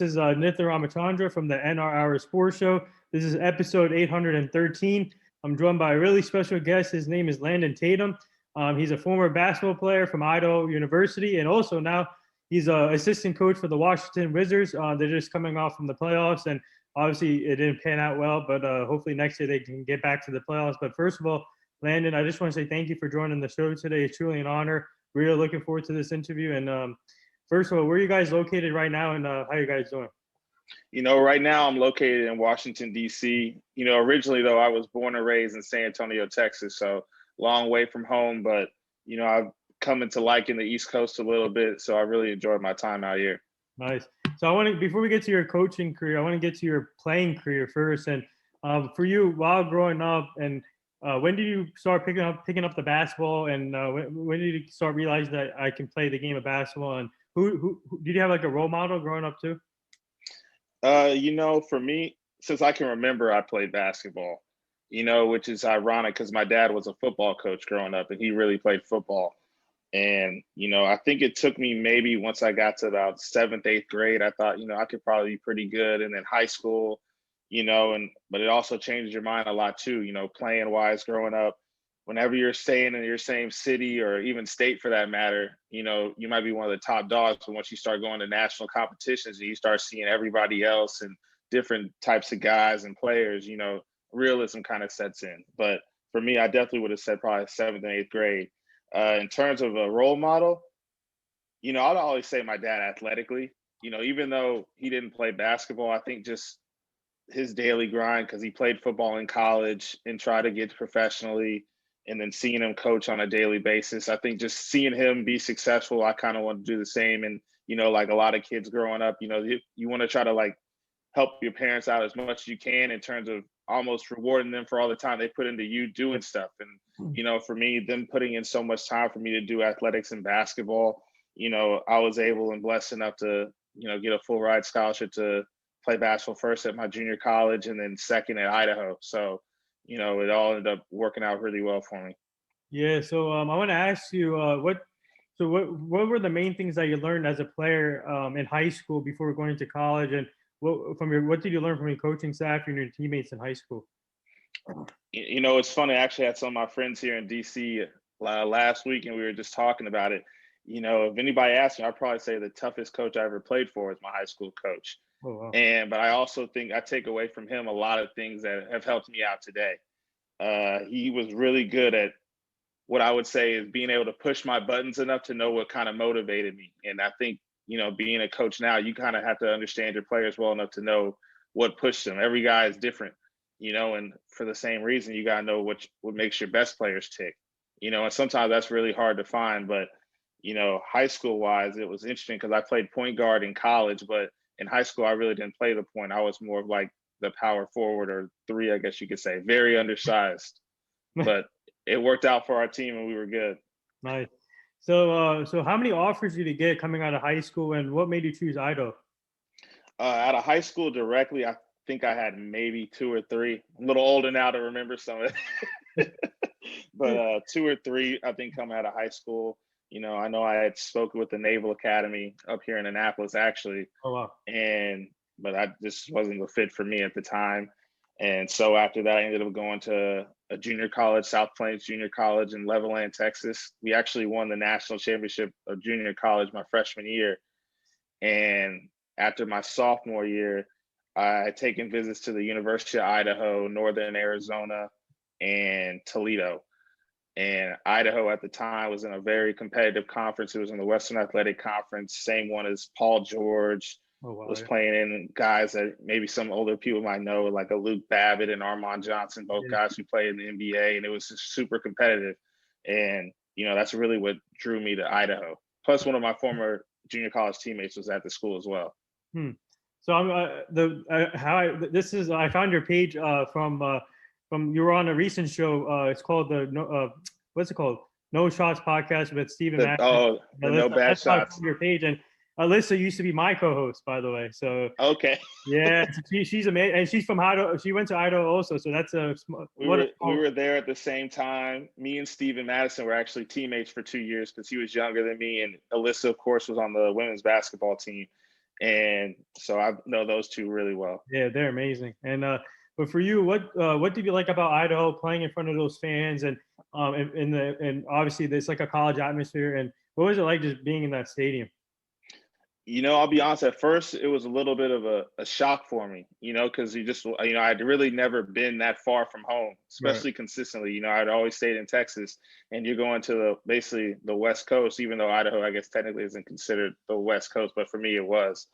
This is Nitha Ramachandra from the NR Hour Sports Show. This is episode 813. I'm joined by a really special guest. His name is Landon Tatum. He's a former basketball player from Idaho University, and also now he's an assistant coach for the Washington Wizards. They're just coming off from the playoffs, and obviously it didn't pan out well, but hopefully next year they can get back to the playoffs. But first of all, Landon, I just want to say thank you for joining the show today. It's truly an honor. Really looking forward to this interview. And first of all, where are you guys located right now, and how are you guys doing? Right now I'm located in Washington, D.C. Originally, though, I was born and raised in San Antonio, Texas, so long way from home. But, I've come into liking the East Coast a little bit, so I really enjoyed my time out here. Nice. So before we get to your coaching career, I want to get to your playing career first. And for you, while growing up, and when did you start picking up the basketball, and when did you start realizing that I can play the game of basketball? And who did you have like a role model growing up too? For me, since I can remember, I played basketball, which is ironic because my dad was a football coach growing up and he really played football. And, I think it took me maybe once I got to about 7th, 8th grade, I thought, I could probably be pretty good. And then high school, but it also changes your mind a lot too, playing wise growing up. Whenever you're staying in your same city or even state for that matter, you might be one of the top dogs. But once you start going to national competitions and you start seeing everybody else and different types of guys and players, realism kind of sets in. But for me, I definitely would have said probably 7th and 8th grade. In terms of a role model, I'd always say my dad athletically, even though he didn't play basketball, I think just his daily grind, because he played football in college and tried to get professionally, and then seeing him coach on a daily basis. I think just seeing him be successful, I kind of want to do the same. And, like a lot of kids growing up, you want to try to like help your parents out as much as you can in terms of almost rewarding them for all the time they put into you doing stuff. And, for me, them putting in so much time for me to do athletics and basketball, I was able and blessed enough to, get a full ride scholarship to play basketball first at my junior college and then second at Idaho. So, it all ended up working out really well for me. Yeah. So I want to ask you, what were the main things that you learned as a player in high school before going to college, and what did you learn from your coaching staff and your teammates in high school? It's funny. I actually had some of my friends here in DC last week, and we were just talking about it. If anybody asked me, I'd probably say the toughest coach I ever played for is my high school coach. Oh, wow. But I also think I take away from him a lot of things that have helped me out today. He was really good at what I would say is being able to push my buttons enough to know what kind of motivated me. And I think, being a coach now, you kind of have to understand your players well enough to know what pushed them. Every guy is different, and for the same reason, you got to know what makes your best players tick, and sometimes that's really hard to find. But, high school wise, it was interesting because I played point guard in college, but in high school, I really didn't play the point. I was more of like the power forward or 3, I guess you could say, very undersized, but it worked out for our team and we were good. Nice. So how many offers did you get coming out of high school, and what made you choose Idaho? Out of high school directly, I think I had maybe 2 or 3. I'm a little older now to remember some of it, but 2 or 3, I think, coming out of high school. I know I had spoken with the Naval Academy up here in Annapolis, actually. Oh, wow. But I just wasn't a fit for me at the time. And so after that, I ended up going to a junior college, South Plains Junior College in Levelland, Texas. We actually won the national championship of junior college my freshman year. And after my sophomore year, I had taken visits to the University of Idaho, Northern Arizona, and Toledo. And Idaho at the time was in a very competitive conference. It was in the Western Athletic Conference, same one as Paul George. Oh, wow, was playing in guys that maybe some older people might know, like a Luke Babbitt and Armand Johnson, both guys who played in the NBA. And it was just super competitive. And, that's really what drew me to Idaho. Plus, one of my former junior college teammates was at the school as well. So I found your page from you were on a recent show. It's called what's it called? No Shots Podcast with Steven Madison. No Bad Shots. Your page, and Alyssa used to be my co-host, by the way. So okay. Yeah, she's amazing, and she's from Idaho. She went to Idaho also, so that's we were there at the same time. Me and Steven Madison were actually teammates for 2 years because he was younger than me, and Alyssa, of course, was on the women's basketball team. And so I know those two really well. Yeah, they're amazing. And but for you, what did you like about Idaho playing in front of those fans and and obviously there's like a college atmosphere, and what was it like just being in that stadium? I'll be honest, at first it was a little bit of a shock for me, because I'd really never been that far from home, Right. especially consistently. I'd always stayed in Texas, and you're going to basically the West Coast, even though Idaho, I guess, technically isn't considered the West Coast, but for me it was.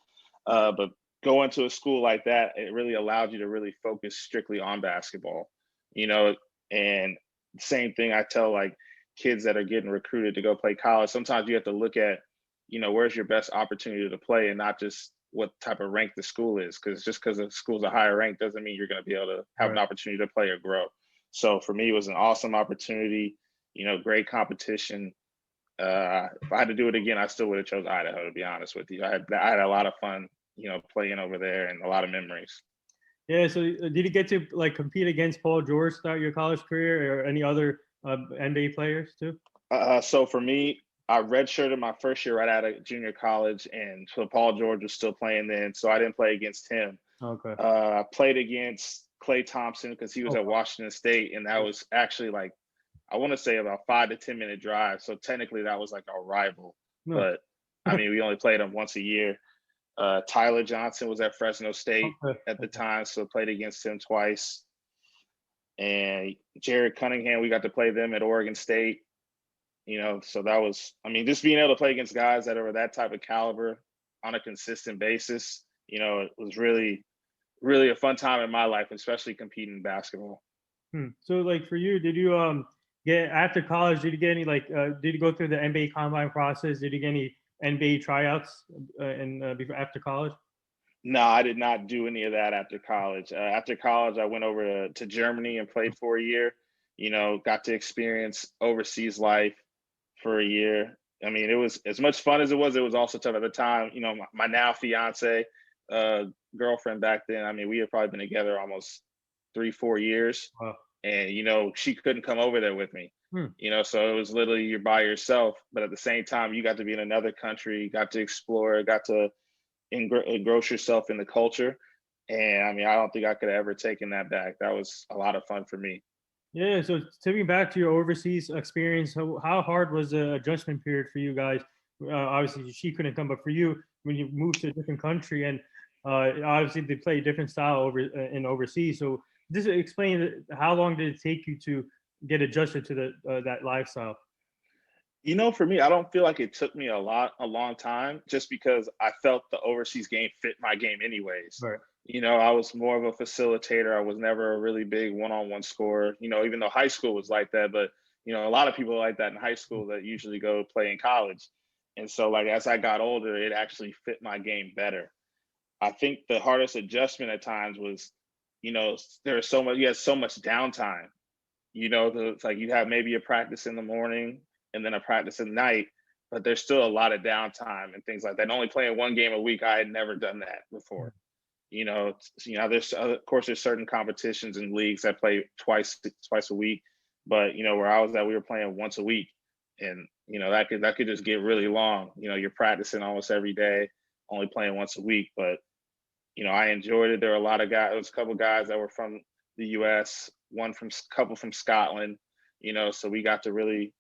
But going to a school like that, it really allowed you to really focus strictly on basketball, you know, and same thing I tell like kids that are getting recruited to go play college. Sometimes you have to look at where's your best opportunity to play and not just what type of rank the school is. Because just because the school's a higher rank doesn't mean you're going to be able to have an Right. opportunity to play or grow. So for me, it was an awesome opportunity, great competition. If I had to do it again, I still would have chose Idaho, to be honest with you. I had a lot of fun, playing over there and a lot of memories. Yeah. So did you get to like compete against Paul George throughout your college career or any other NBA players too? So for me, I redshirted my first year right out of junior college, and so Paul George was still playing then, so I didn't play against him. Okay. I played against Klay Thompson because he was Oh, at Washington State, and that was actually like I want to say about 5 to 10 minute drive. So technically, that was like our rival. no. But I mean, we only played him once a year. Tyler Johnson was at Fresno State Okay. at the Okay. time, so played against him twice. And Jared Cunningham, we got to play them at Oregon State. So that was, I mean, just being able to play against guys that are that type of caliber on a consistent basis, it was really, really a fun time in my life, especially competing in basketball. So like for you, did you get after college? Did you get any like did you go through the NBA combine process? Did you get any NBA tryouts and before after college? No, I did not do any of that after college. After college, I went over to Germany and played for a year. Got to experience overseas life for a year. I mean, it was as much fun as it was. It was also tough at the time. My now fiance, uh, girlfriend back then. I mean, we had probably been together almost 3, 4 years, Wow. and she couldn't come over there with me. Hmm. So it was literally you're by yourself. But at the same time, you got to be in another country, got to explore, got to engross yourself in the culture. And I mean, I don't think I could have ever taken that back. That was a lot of fun for me. Yeah. So taking back to your overseas experience, how hard was the adjustment period for you guys? Obviously, she couldn't come, but for you, when you moved to a different country and obviously they play a different style over in overseas. So just explain how long did it take you to get adjusted to that lifestyle? For me, I don't feel like it took me a long time, just because I felt the overseas game fit my game anyways. Right. I was more of a facilitator. I was never a really big one-on-one scorer, even though high school was like that. But, a lot of people are like that in high school that usually go play in college. And so, like, as I got older, it actually fit my game better. I think the hardest adjustment at times was, there's so much, you had so much downtime. It's like you have maybe a practice in the morning and then a practice at night, but there's still a lot of downtime and things like that. And only playing one game a week, I had never done that before. There's of course there's certain competitions and leagues that play twice a week, but where I was at, we were playing once a week, and that could just get really long. You're practicing almost every day, only playing once a week, but I enjoyed it. There were a lot of guys. There was a couple of guys that were from the U.S., couple from Scotland. So we got to really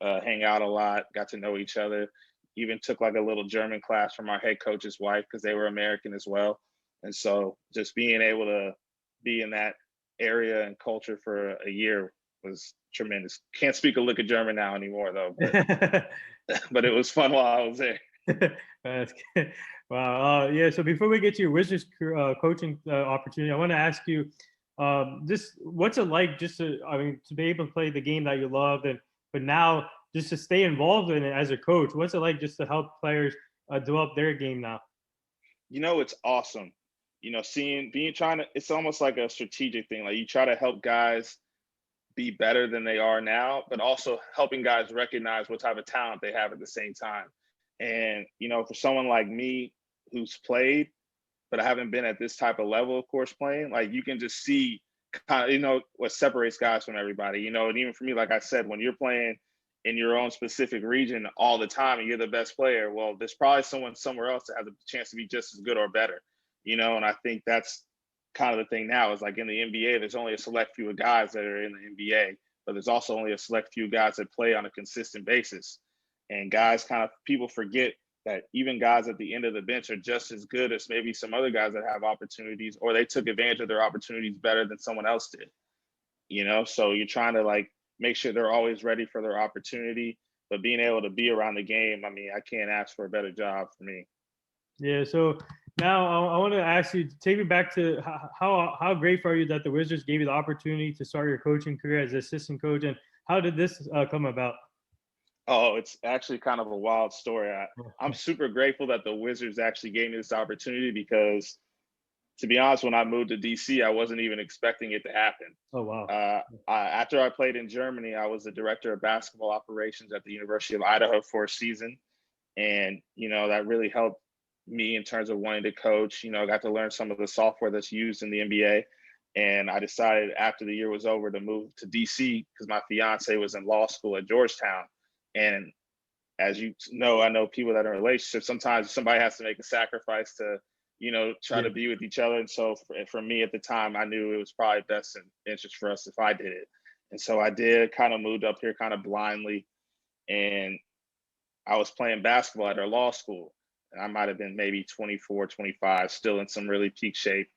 hang out a lot, got to know each other. Even took like a little German class from our head coach's wife because they were American as well. And so just being able to be in that area and culture for a year was tremendous. Can't speak a lick of German now anymore though, but but it was fun while I was there. That's good. Wow. Yeah. So before we get to your Wizards coaching opportunity, I want to ask you, just what's it like just to, I mean, to be able to play the game that you love, and but now just to stay involved in it as a coach. What's it like just to help players develop their game now? It's awesome. It's almost like a strategic thing. Like you try to help guys be better than they are now, but also helping guys recognize what type of talent they have at the same time. And, for someone like me who's played, but I haven't been at this type of level, of course, playing, like you can just see kind of, what separates guys from everybody, and even for me, like I said, when you're playing in your own specific region all the time and you're the best player, well, there's probably someone somewhere else that has a chance to be just as good or better, and I think that's kind of the thing now is like in the NBA, there's only a select few of guys that are in the NBA, but there's also only a select few guys that play on a consistent basis. And guys kind of people forget that even guys at the end of the bench are just as good as maybe some other guys that have opportunities or they took advantage of their opportunities better than someone else did. So you're trying to like make sure they're always ready for their opportunity, but being able to be around the game, I mean, I can't ask for a better job for me. Yeah. So now I want to ask you, take me back to how grateful are you that the Wizards gave you the opportunity to start your coaching career as assistant coach, and how did this come about? Oh, it's actually kind of a wild story. I'm super grateful that the Wizards actually gave me this opportunity because, to be honest, when I moved to DC, I wasn't even expecting it to happen. Oh wow. After I played in Germany, I was the director of basketball operations at the University of Idaho for a season. And, that really helped me in terms of wanting to coach. I got to learn some of the software that's used in the NBA. And I decided after the year was over to move to DC because my fiance was in law school at Georgetown. And as you know, I know people that are in relationships, sometimes somebody has to make a sacrifice to, try to be with each other. And so for me at the time, I knew it was probably best in interest for us if I did it. And so I did, kind of moved up here kind of blindly. And I was playing basketball at our law school. And I might have been maybe 24, 25, still in some really peak shape.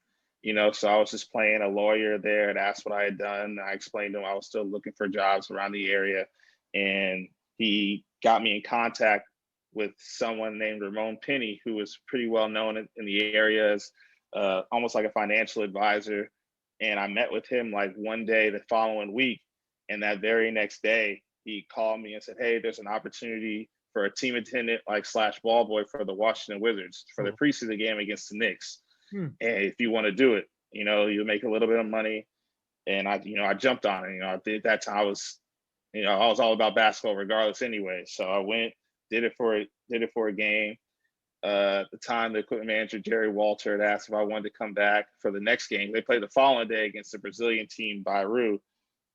So I was just playing a lawyer there and asked what I had done. I explained to him I was still looking for jobs around the area. And he got me in contact with someone named Ramon Penny, who was pretty well known in the area as almost like a financial advisor. And I met with him like one day the following week. And that very next day, he called me and said, "Hey, there's an opportunity for a team attendant like / ball boy for the Washington Wizards for the preseason game against the Knicks. And if you want to do it, you'll make a little bit of money." And I jumped on it. I did that time. I was all about basketball regardless anyway. So I went, did it for a game. At the time, the equipment manager, Jerry Walter, had asked if I wanted to come back for the next game. They played the following day against the Brazilian team, Bauru.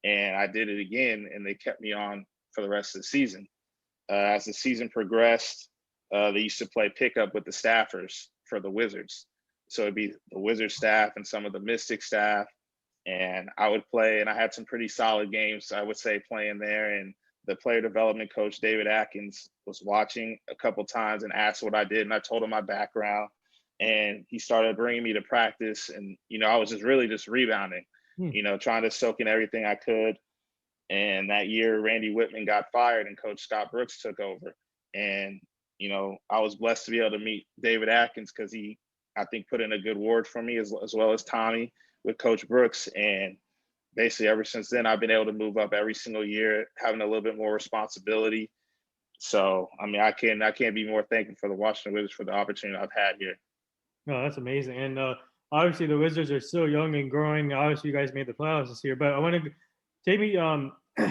And I did it again, and they kept me on for the rest of the season. As the season progressed, they used to play pickup with the staffers for the Wizards. So it'd be the Wizard staff and some of the Mystic staff. And I would play, and I had some pretty solid games, I would say, playing there. And the player development coach, David Atkins, was watching a couple times and asked what I did. And I told him my background. And he started bringing me to practice. And, I was just rebounding, trying to soak in everything I could. And that year, Randy Whitman got fired and Coach Scott Brooks took over. And, I was blessed to be able to meet David Atkins because he, I think, put in a good word for me as well as Tommy with Coach Brooks. And basically ever since then, I've been able to move up every single year, having a little bit more responsibility. So, I mean, I can't be more thankful for the Washington Wizards for the opportunity I've had here. No, that's amazing. And obviously the Wizards are still young and growing. Obviously you guys made the playoffs this year, but I want to take me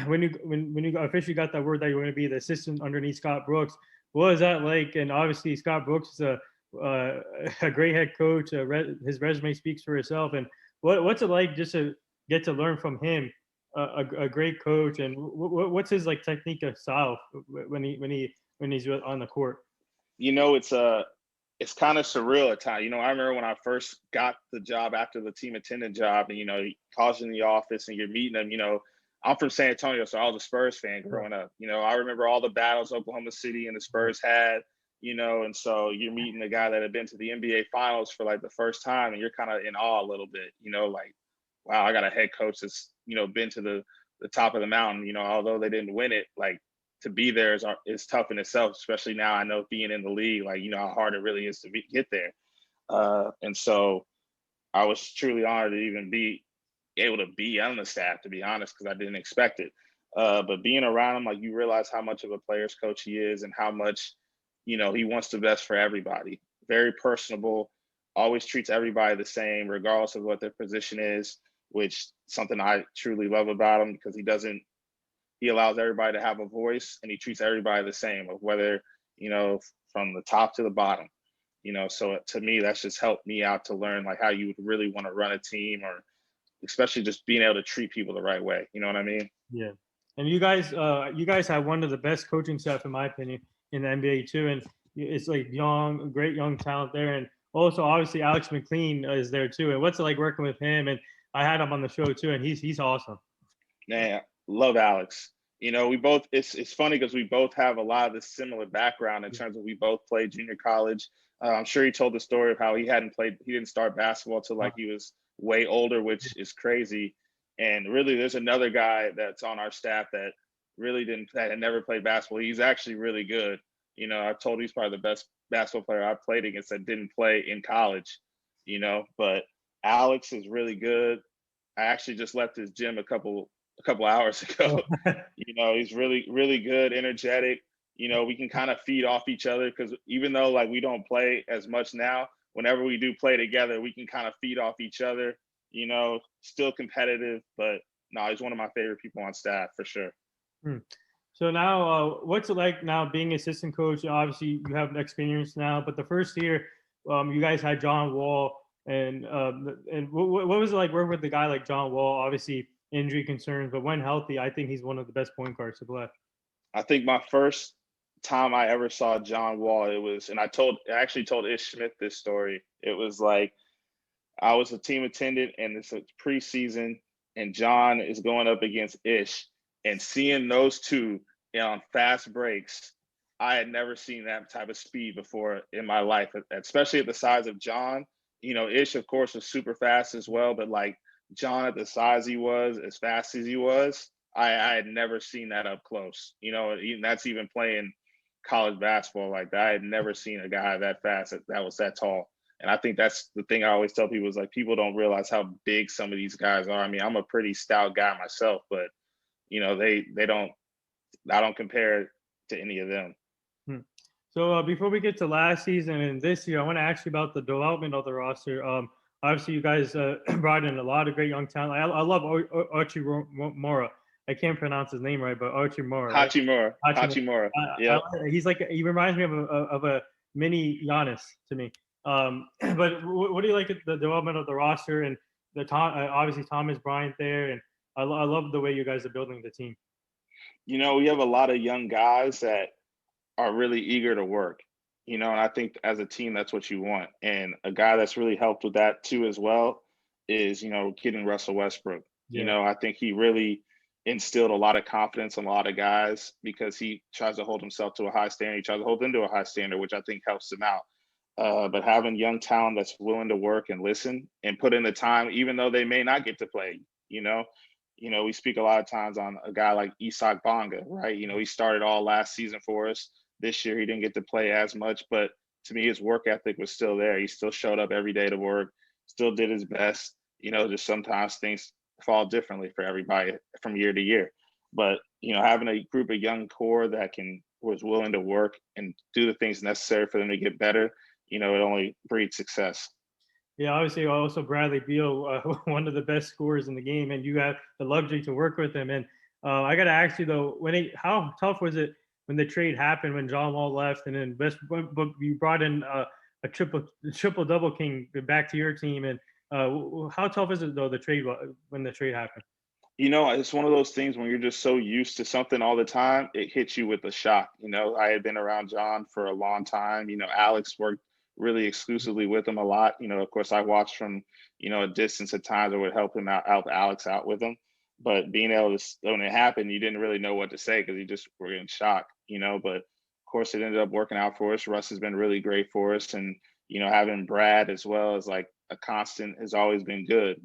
when you officially got that word that you were going to be the assistant underneath Scott Brooks. What was that like? And obviously Scott Brooks is a great head coach. His resume speaks for itself. And what's it like just to get to learn from him, a great coach? And what's his like technique of style when he's on the court? It's kind of surreal at times. I remember when I first got the job after the team attendant job, and he calls you in the office and you're meeting him. I'm from San Antonio, so I was a Spurs fan growing up. I remember all the battles Oklahoma City and the Spurs had. And so you're meeting the guy that had been to the NBA Finals for like the first time, and you're kind of in awe a little bit. Like, wow, I got a head coach that's been to the top of the mountain. Although they didn't win it, like, to be there is tough in itself, especially now I know being in the league, like, how hard it really is to get there. And so I was truly honored to even be able to be on the staff, to be honest, because I didn't expect it. But being around him, like, you realize how much of a player's coach he is and how much, he wants the best for everybody. Very personable, always treats everybody the same, regardless of what their position is, which something I truly love about him because he allows everybody to have a voice and he treats everybody the same, of whether, from the top to the bottom, so to me, that's just helped me out to learn like how you would really want to run a team, or especially just being able to treat people the right way. You know what I mean? Yeah. And you guys have one of the best coaching staff, in my opinion, in the NBA too. And it's like young, great young talent there. And also, obviously, Alex McLean is there too. And what's it like working with him? And I had him on the show too, and he's awesome. Man, love Alex. We both. It's funny because we both have a lot of the similar background in terms of we both played junior college. I'm sure he told the story of how he didn't start basketball till like he was way older, which is crazy. And really, there's another guy that's on our staff that that had never played basketball. He's actually really good. I've told he's probably the best basketball player I've played against that didn't play in college. But Alex is really good. I actually just left his gym a couple hours ago. He's really, really good, energetic. We can kind of feed off each other because even though like we don't play as much now, whenever we do play together, we can kind of feed off each other. Still competitive, but no, he's one of my favorite people on staff for sure. Hmm. So now, what's it like now being assistant coach? Obviously, you have experience now, but the first year, you guys had John Wall, and what was it like working with a guy like John Wall? Obviously, injury concerns, but when healthy, I think he's one of the best point guards to play. I think my first time I ever saw John Wall, and I actually told Ish Smith this story. It was like I was a team attendant and it's a preseason, and John is going up against Ish, and seeing those two on fast breaks, I had never seen that type of speed before in my life, especially at the size of John. Ish, of course, was super fast as well, but like John at the size he was, as fast as he was, I had never seen that up close. That's even playing college basketball like that. I had never seen a guy that fast that was that tall. And I think that's the thing I always tell people is like people don't realize how big some of these guys are. I mean, I'm a pretty stout guy myself, but they don't. I don't compare to any of them. Hmm. So before we get to last season and this year, I want to ask you about the development of the roster. Obviously, you guys brought in a lot of great young talent. I love Archie Mora. I can't pronounce his name right, but Archie Mora. Right? Hachimura. Hachimura. Yeah. He's like he reminds me of a mini Giannis to me. But what do you like at the development of the roster and the obviously Thomas Bryant there, and I love the way you guys are building the team. We have a lot of young guys that are really eager to work, and I think as a team, that's what you want. And a guy that's really helped with that too, as well, is, getting Russell Westbrook. Yeah. I think he really instilled a lot of confidence in a lot of guys because he tries to hold himself to a high standard. He tries to hold them to a high standard, which I think helps them out. But having young talent that's willing to work and listen and put in the time, even though they may not get to play, we speak a lot of times on a guy like Isak Bonga, right? He started all last season for us. This year, he didn't get to play as much, but to me, his work ethic was still there. He still showed up every day to work, still did his best. Just sometimes things fall differently for everybody from year to year. But, having a group of young core that was willing to work and do the things necessary for them to get better, it only breeds success. Yeah, obviously, also Bradley Beal, one of the best scorers in the game, and you have the luxury to work with him. And I got to ask you though, how tough was it when the trade happened when John Wall left, and then you brought in a triple double king back to your team, and how tough is it though when the trade happened? It's one of those things when you're just so used to something all the time, it hits you with a shock. I had been around John for a long time. Alex worked really exclusively with him a lot. Of course, I watched from, a distance at times. I would help him help Alex out with him. But being able to, when it happened, you didn't really know what to say because you just were in shock, But of course, it ended up working out for us. Russ has been really great for us. And, having Brad as well as like a constant has always been good.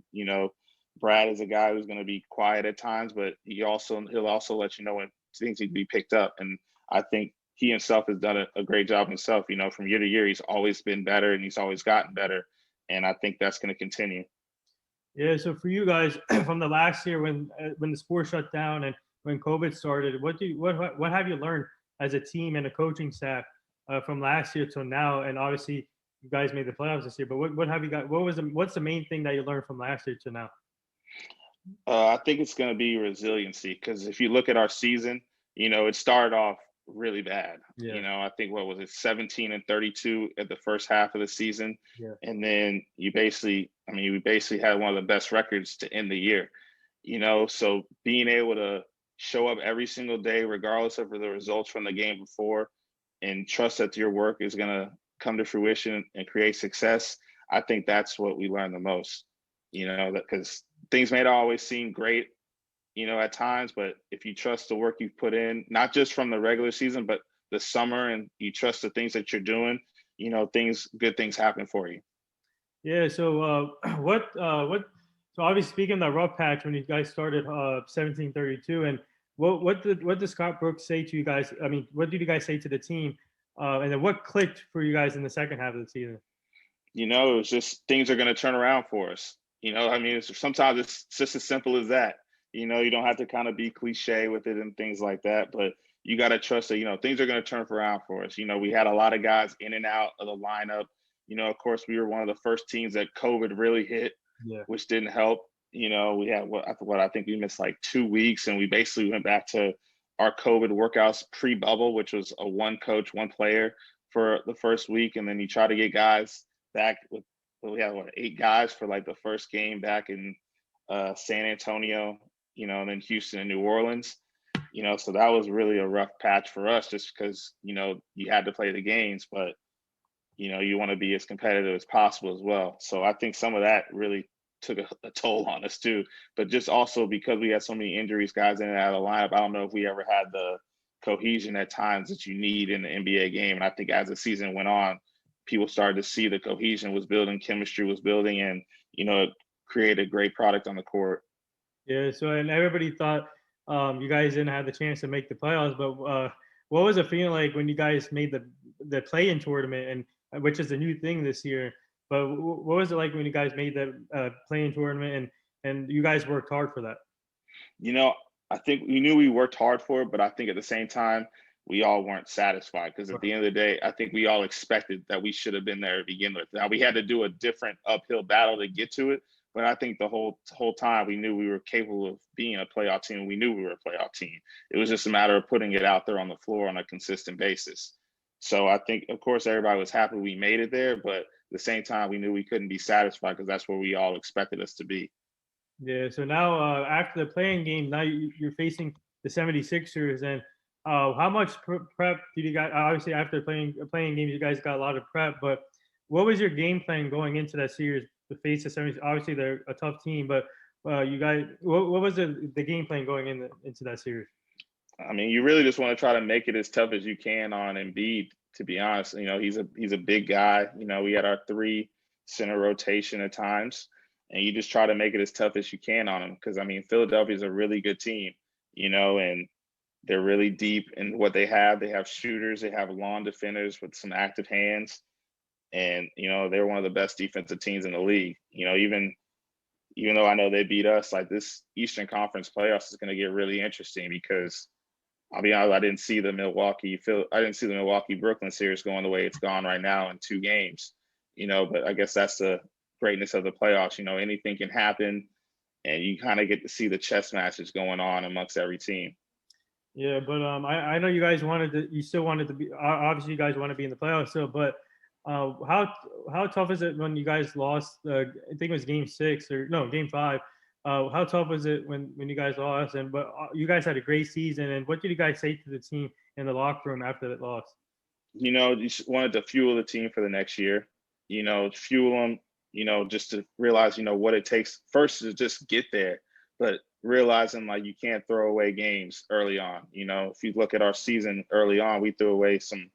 Brad is a guy who's going to be quiet at times, but he'll also let you know when things need to be picked up. And I think he himself has done a great job himself. From year to year, he's always been better and he's always gotten better. And I think that's going to continue. Yeah. So for you guys, from the last year when the sport shut down and when COVID started, what have you learned as a team and a coaching staff from last year till now? And obviously, you guys made the playoffs this year. But what have you got? What's the main thing that you learned from last year to now? I think it's going to be resiliency because if you look at our season, it started off really bad. Yeah. I think what was it, 17-32 at the first half of the season, Yeah. and then we basically had one of the best records to end the year. So being able to show up every single day, regardless of the results from the game before, and trust that your work is going to come to fruition and create success. I think that's what we learn the most, that because things may not always seem great, at times, but if you trust the work you've put in, not just from the regular season, but the summer, and you trust the things that you're doing, good things happen for you. Yeah. So So obviously speaking of that rough patch when you guys started 1732, and what did Scott Brooks say to you guys? I mean, what did you guys say to the team? And then what clicked for you guys in the second half of the season? It was just things are going to turn around for us. I mean, sometimes it's just as simple as that. You don't have to kind of be cliche with it and things like that, but you got to trust that, things are going to turn around for us. We had a lot of guys in and out of the lineup. Of course, we were one of the first teams that COVID really hit, Yeah. which didn't help. We had what I think we missed like 2 weeks, and we basically went back to our COVID workouts pre-bubble, which was a one coach, one player for the first week, and then you try to get guys back with. We had 8 guys for like the first game back in San Antonio, and then Houston and New Orleans. So that was really a rough patch for us, just because you had to play the games, but you want to be as competitive as possible as well. So I think some of that really took a toll on us too. But just also because we had so many injuries, guys in and out of the lineup, I don't know if we ever had the cohesion at times that you need in the NBA game. And I think as the season went on, people started to see the cohesion was building, chemistry was building, and it created a great product on the court. Yeah. So and everybody thought you guys didn't have the chance to make the playoffs, but what was it feeling like when you guys made the play-in tournament, and which is a new thing this year? But what was it like when you guys made the play-in tournament, and you guys worked hard for that? I think we knew we worked hard for it, but I think at the same time, we all weren't satisfied, because at the end of the day, I think we all expected that we should have been there to begin with. Now we had to do a different uphill battle to get to it, but I think the whole time we knew we were capable of being a playoff team. We knew we were a playoff team. It was just a matter of putting it out there on the floor on a consistent basis. So I think, of course, everybody was happy we made it there, but at the same time, we knew we couldn't be satisfied, because that's where we all expected us to be. Yeah. So now after the playing game, now you're facing the 76ers, and how much prep did you guys? Obviously, after playing games, you guys got a lot of prep. But what was your game plan going into that series to face the 70s? Obviously, they're a tough team, but you guys, what was the game plan going into that series? I mean, you really just want to try to make it as tough as you can on Embiid. To be honest, he's a big guy. We had our 3 center rotation at times, and you just try to make it as tough as you can on him. Because I mean, Philadelphia is a really good team, and they're really deep in what they have. They have shooters, they have long defenders with some active hands, and they're one of the best defensive teams in the league. Even though I know they beat us, like this Eastern Conference playoffs is going to get really interesting, because I'll be honest, I didn't see the Milwaukee Brooklyn series going the way it's gone right now in 2 games. But I guess that's the greatness of the playoffs. Anything can happen, and you kind of get to see the chess matches going on amongst every team. Yeah, but I know you still wanted to be. Obviously, you guys want to be in the playoffs still, but how tough is it when you guys lost? I think it was Game 6 or no, Game 5. How tough was it when you guys lost? And but you guys had a great season. And what did you guys say to the team in the locker room after that loss? You just wanted to fuel the team for the next year. Fuel them. Just to realize what it takes first to just get there, but realizing like you can't throw away games early on. If you look at our season early on, we threw away some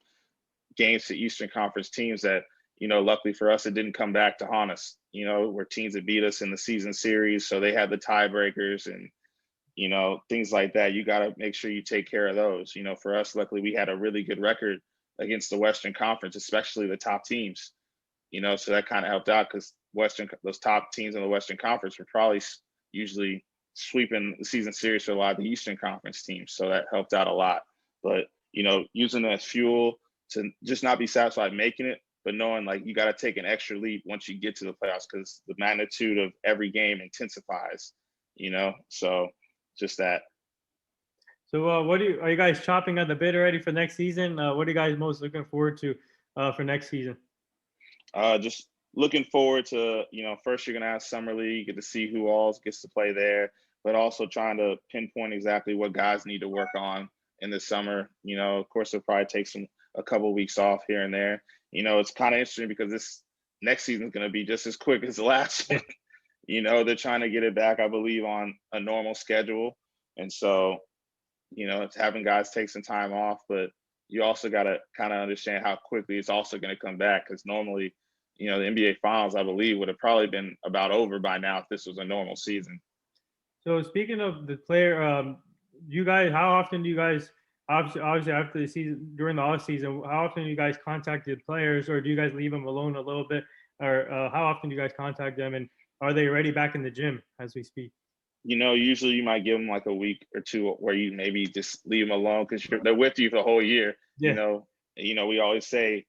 games to Eastern Conference teams that, luckily for us, it didn't come back to haunt us, where teams that beat us in the season series. So they had the tiebreakers and, things like that. You got to make sure you take care of those. For us, luckily, we had a really good record against the Western Conference, especially the top teams, so that kind of helped out, because those top teams in the Western Conference were probably usually sweeping the season series for a lot of the Eastern Conference teams. So that helped out a lot. But, using that as fuel to just not be satisfied making it, but knowing like you got to take an extra leap once you get to the playoffs, because the magnitude of every game intensifies, so just that. So, are you guys chopping at the bit already for next season? What are you guys most looking forward to for next season? Just looking forward to, first you're going to have Summer League, get to see who all gets to play there. but also trying to pinpoint exactly what guys need to work on in the summer. Of course, they'll probably take a couple weeks off here and there. It's kind of interesting because this next season is going to be just as quick as the last one. They're trying to get it back, I believe, on a normal schedule. And so, it's having guys take some time off, but you also got to kind of understand how quickly it's also going to come back. Because normally, the NBA Finals, I believe, would have probably been about over by now if this was a normal season. So speaking of the player, you guys, how often do you guys, obviously after the season, during the off season, how often do you guys contact the players, or do you guys leave them alone a little bit, or how often do you guys contact them, and are they already back in the gym as we speak? Usually you might give them like a week or two where you maybe just leave them alone because they're with you for the whole year. Yeah. We always say,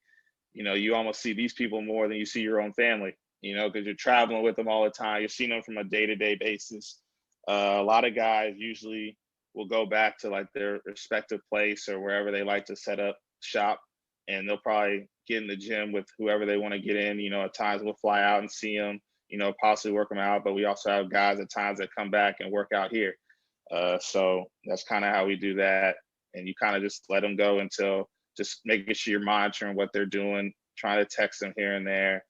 you almost see these people more than you see your own family, because you're traveling with them all the time. You're seeing them from a day-to-day basis. A lot of guys usually will go back to like their respective place or wherever they like to set up shop, and they'll probably get in the gym with whoever they want to get in. At times we'll fly out and see them, possibly work them out, but we also have guys at times that come back and work out here. So that's kind of how we do that. And you kind of just let them go until just making sure you're monitoring what they're doing, trying to text them here and there,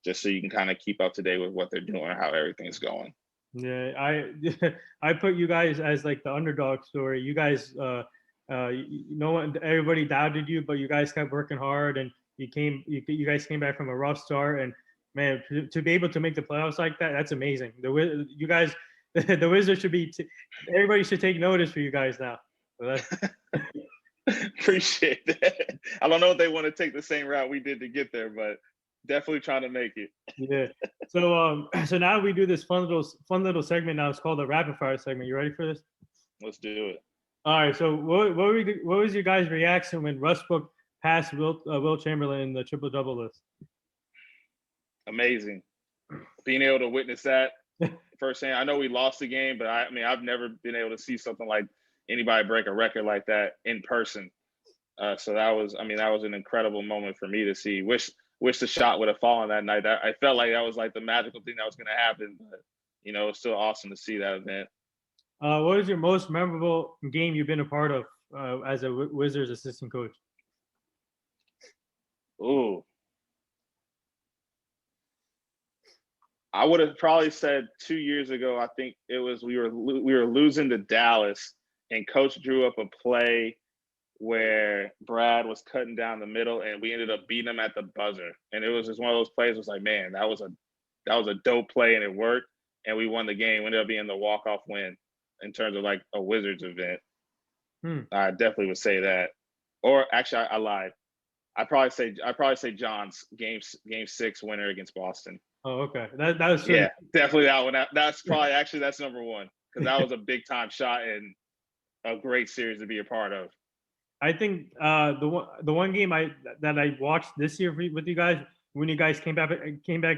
just so you can kind of keep up to date with what they're doing and how everything's going. Yeah, I put you guys as like the underdog story. You guys, everybody doubted you, but you guys kept working hard, and you guys came back from a rough start, and man, to be able to make the playoffs like that, that's amazing. You guys, the Wizards should be. Everybody should take notice for you guys now. So appreciate that. I don't know if they want to take the same route we did to get there, but definitely trying to make it. Yeah. So now we do this fun little segment. Now it's called the rapid fire segment. You ready for this? Let's do it. All right. So what was your guys' reaction when Westbrook passed Will Chamberlain in the triple double list? Amazing. Being able to witness that firsthand. I know we lost the game, but I've never been able to see something like anybody break a record like that in person. So that was an incredible moment for me to see. Wish the shot would have fallen that night. I felt like that was like the magical thing that was going to happen. But, it was still awesome to see that event. What is your most memorable game you've been a part of as a Wizards assistant coach? Ooh. I would have probably said 2 years ago, I think it was we were losing to Dallas, and Coach drew up a play where Brad was cutting down the middle, and we ended up beating him at the buzzer. And it was just one of those plays. It was like, man, that was a dope play, and it worked, and we won the game. It ended up being the walk-off win in terms of like a Wizards event. I definitely would say that. Or actually, I lied. I'd probably say John's game 6 winner against Boston. Oh, okay. That was yeah, definitely that one. That's probably that's number one, because that was a big time shot and a great series to be a part of. I think the one game that I watched this year with you guys, when you guys came back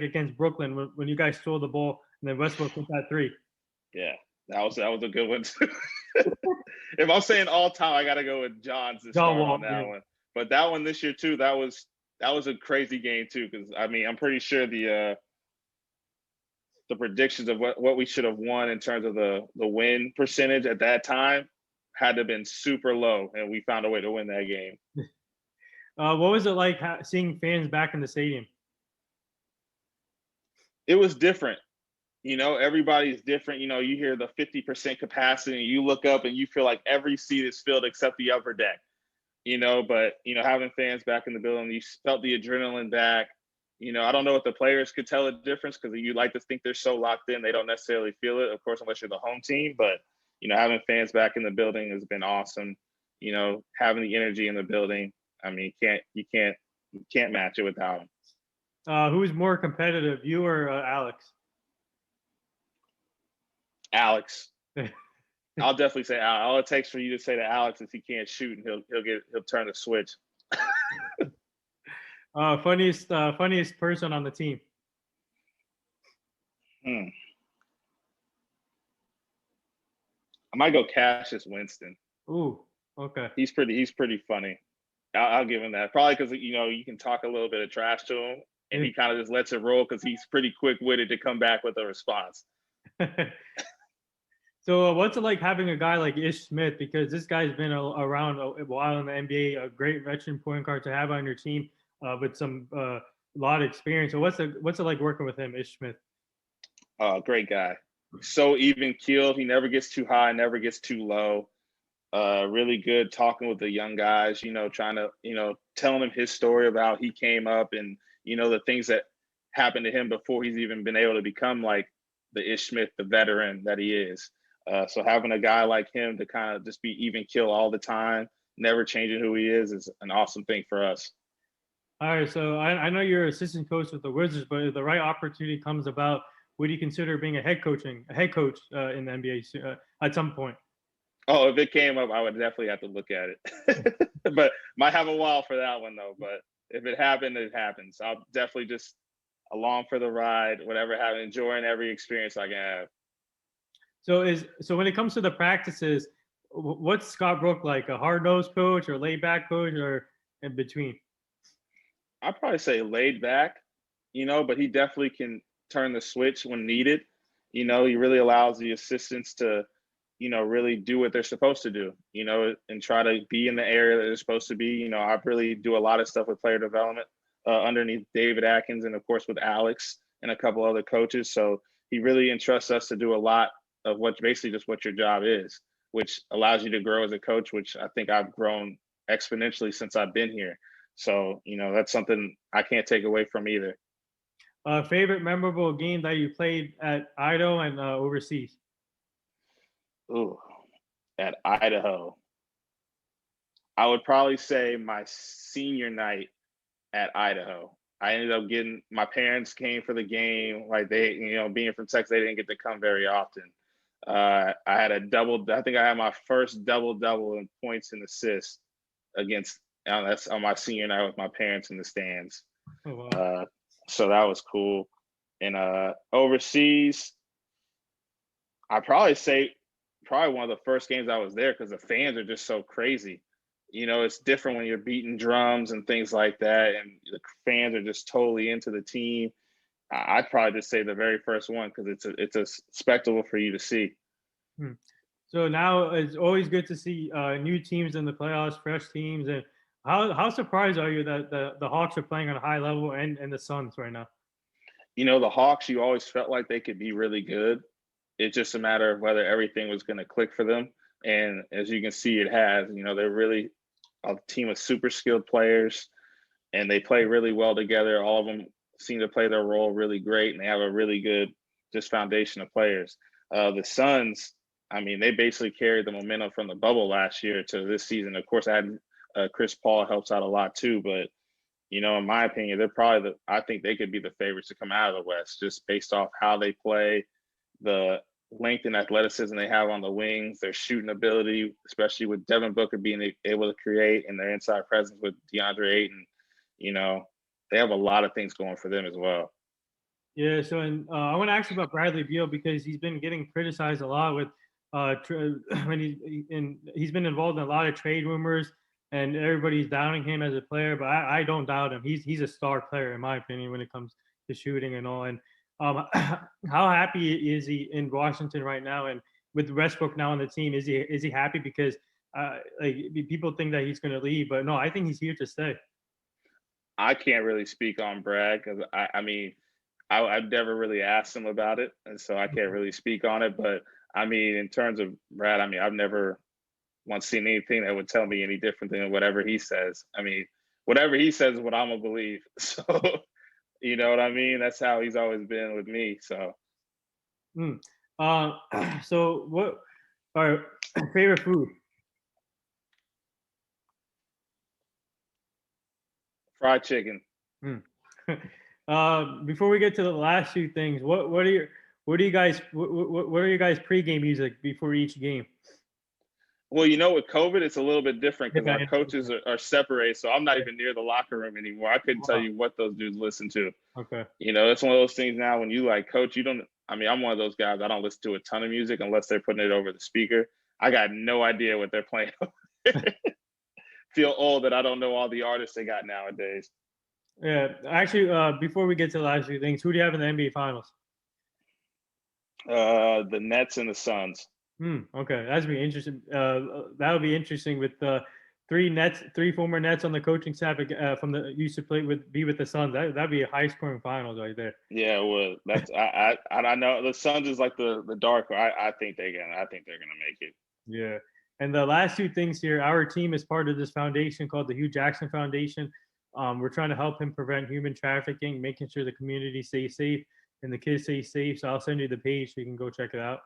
against Brooklyn, when you guys stole the ball and then Westbrook hit that 3. Yeah, that was a good one too. If I'm saying all time, I got to go with John's start on that one. But that one this year too, that was a crazy game too, because I'm pretty sure the predictions of what we should have won in terms of the win percentage at that time had to have been super low, and we found a way to win that game. What was it like seeing fans back in the stadium? It was different. Everybody's different. You hear the 50% capacity, and you look up and you feel like every seat is filled except the upper deck. But having fans back in the building, you felt the adrenaline back. I don't know if the players could tell a difference, because you like to think they're so locked in, they don't necessarily feel it, of course, unless you're the home team. But, having fans back in the building has been awesome. Having the energy in the building, you can't match it without them. Who's more competitive, you or Alex? Alex. I'll definitely say Alex. All it takes for you to say to Alex is he can't shoot, and he'll turn the switch. Funniest person on the team? I might go Cassius Winston. Ooh, okay. He's pretty funny. I'll give him that. Probably because you can talk a little bit of trash to him, and he kind of just lets it roll because he's pretty quick-witted to come back with a response. So what's it like having a guy like Ish Smith? Because this guy's been around a while in the NBA, a great veteran point guard to have on your team with some lot of experience. So what's it like working with him, Ish Smith? Great guy. So even keeled. He never gets too high, never gets too low. Really good talking with the young guys, trying to, telling him his story about he came up and, the things that happened to him before he's even been able to become like the Ish Smith, the veteran that he is. So having a guy like him to kind of just be even kill all the time, never changing who he is an awesome thing for us. All right, so I know you're assistant coach with the Wizards, but if the right opportunity comes about, would you consider being a head coach in the NBA at some point? Oh, if it came up, I would definitely have to look at it. But might have a while for that one though. But if it happened, it happens. I'll definitely just along for the ride, whatever happens, enjoying every experience I can have. So when it comes to the practices, what's Scott Brook like? A hard nosed coach or laid back coach or in between? I'd probably say laid back, but he definitely can turn the switch when needed. He really allows the assistants to, really do what they're supposed to do, and try to be in the area that they're supposed to be. I really do a lot of stuff with player development underneath David Atkins and, of course, with Alex and a couple other coaches. So he really entrusts us to do a lot of what basically just what your job is, which allows you to grow as a coach, which I think I've grown exponentially since I've been here. So, that's something I can't take away from either. Favorite memorable game that you played at Idaho and overseas? Ooh, at Idaho. I would probably say my senior night at Idaho. I ended up getting my parents came for the game. Like they, being from Texas, they didn't get to come very often. I had a double. I think I had my first double in points and assists against. That's on my senior night with my parents in the stands. Oh, wow. So that was cool. And overseas, I probably say probably one of the first games I was there because the fans are just so crazy. It's different when you're beating drums and things like that, and the fans are just totally into the team. I'd probably just say the very first one because it's a spectacle for you to see. So now it's always good to see new teams in the playoffs, fresh teams. And how surprised are you that the Hawks are playing on a high level and the Suns right now? The Hawks, you always felt like they could be really good. It's just a matter of whether everything was going to click for them. And as you can see, it has. They're really a team of super skilled players, and they play really well together. All of them seem to play their role really great, and they have a really good just foundation of players. The Suns, I mean, they basically carried the momentum from the bubble last year to this season. Of course, I had Chris Paul helps out a lot too, but in my opinion, they're probably I think they could be the favorites to come out of the West just based off how they play, the length and athleticism they have on the wings, their shooting ability, especially with Devin Booker being able to create and their inside presence with DeAndre Ayton. They have a lot of things going for them as well. Yeah, so I want to ask you about Bradley Beal because he's been getting criticized a lot with when he's been involved in a lot of trade rumors and everybody's doubting him as a player, but I don't doubt him. He's a star player in my opinion when it comes to shooting and all. And how happy is he in Washington right now? And with Westbrook now on the team, is he happy because like people think that he's going to leave, but no, I think he's here to stay. I can't really speak on Brad because I mean, I've never really asked him about it, and so I can't really speak on it. But I mean, in terms of Brad, I mean, I've never once seen anything that would tell me any different than whatever he says. I mean, whatever he says is what I'm gonna believe. So you know what I mean? That's how he's always been with me. So Mm. So what are favorite food? fried chicken. Mm. Before we get to the last few things, what are you guys what are you guys pregame music before each game? Well, with COVID, it's a little bit different because our Yeah, coaches are separated. So I'm not even near the locker room anymore. I couldn't tell wow. you what those dudes listen to. Okay. It's one of those things now when you like coach, you don't, I mean, I'm one of those guys, I don't listen to a ton of music unless they're putting it over the speaker. I got no idea what they're playing. Feel old that I don't know all the artists they got nowadays. Yeah, actually, before we get to the last few things, who do you have in the NBA Finals? The Nets and the Suns. Okay, that'd be interesting. That would be interesting with three former Nets on the coaching staff from the used to be with the Suns. That'd be a high scoring finals right there. Yeah, well, that's I know the Suns is like the dark. I think they're gonna make it. Yeah. And the last two things here, our team is part of this foundation called the Hugh Jackson Foundation. We're trying to help him prevent human trafficking, making sure the community stays safe and the kids stay safe. So I'll send you the page so you can go check it out.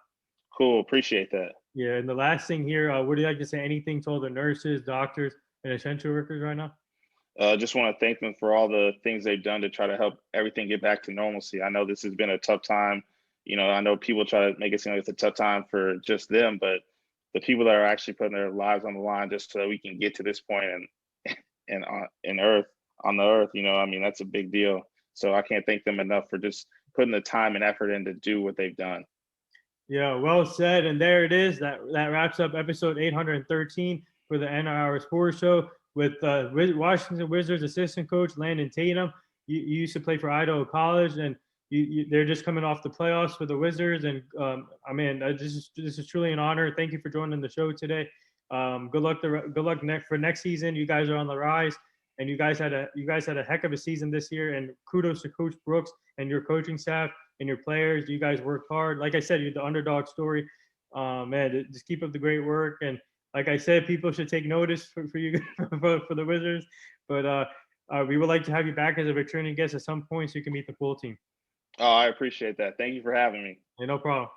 Cool, appreciate that. Yeah. And the last thing here, would you like to say anything to all the nurses, doctors, and essential workers right now? Just want to thank them for all the things they've done to try to help everything get back to normalcy. I know this has been a tough time. You know, I know people try to make it seem like it's a tough time for just them, but the people that are actually putting their lives on the line just so that we can get to this point and on the earth, you know, I mean, that's a big deal. So I can't thank them enough for just putting the time and effort in to do what they've done. Yeah, well said. And there it is. That wraps up episode 813 for the NR Sports Show with Washington Wizards assistant coach Landon Tatum. You used to play for Idaho College, and they're just coming off the playoffs for the Wizards. And I mean, this is truly an honor. Thank you for joining the show today. Good luck. Good luck for next season. You guys are on the rise, and you guys had a heck of a season this year. And kudos to Coach Brooks and your coaching staff and your players. You guys worked hard. Like I said, you're the underdog story. Man, just keep up the great work. And like I said, people should take notice for you for the Wizards. But we would like to have you back as a returning guest at some point so you can meet the full team. Oh, I appreciate that. Thank you for having me. Yeah, no problem.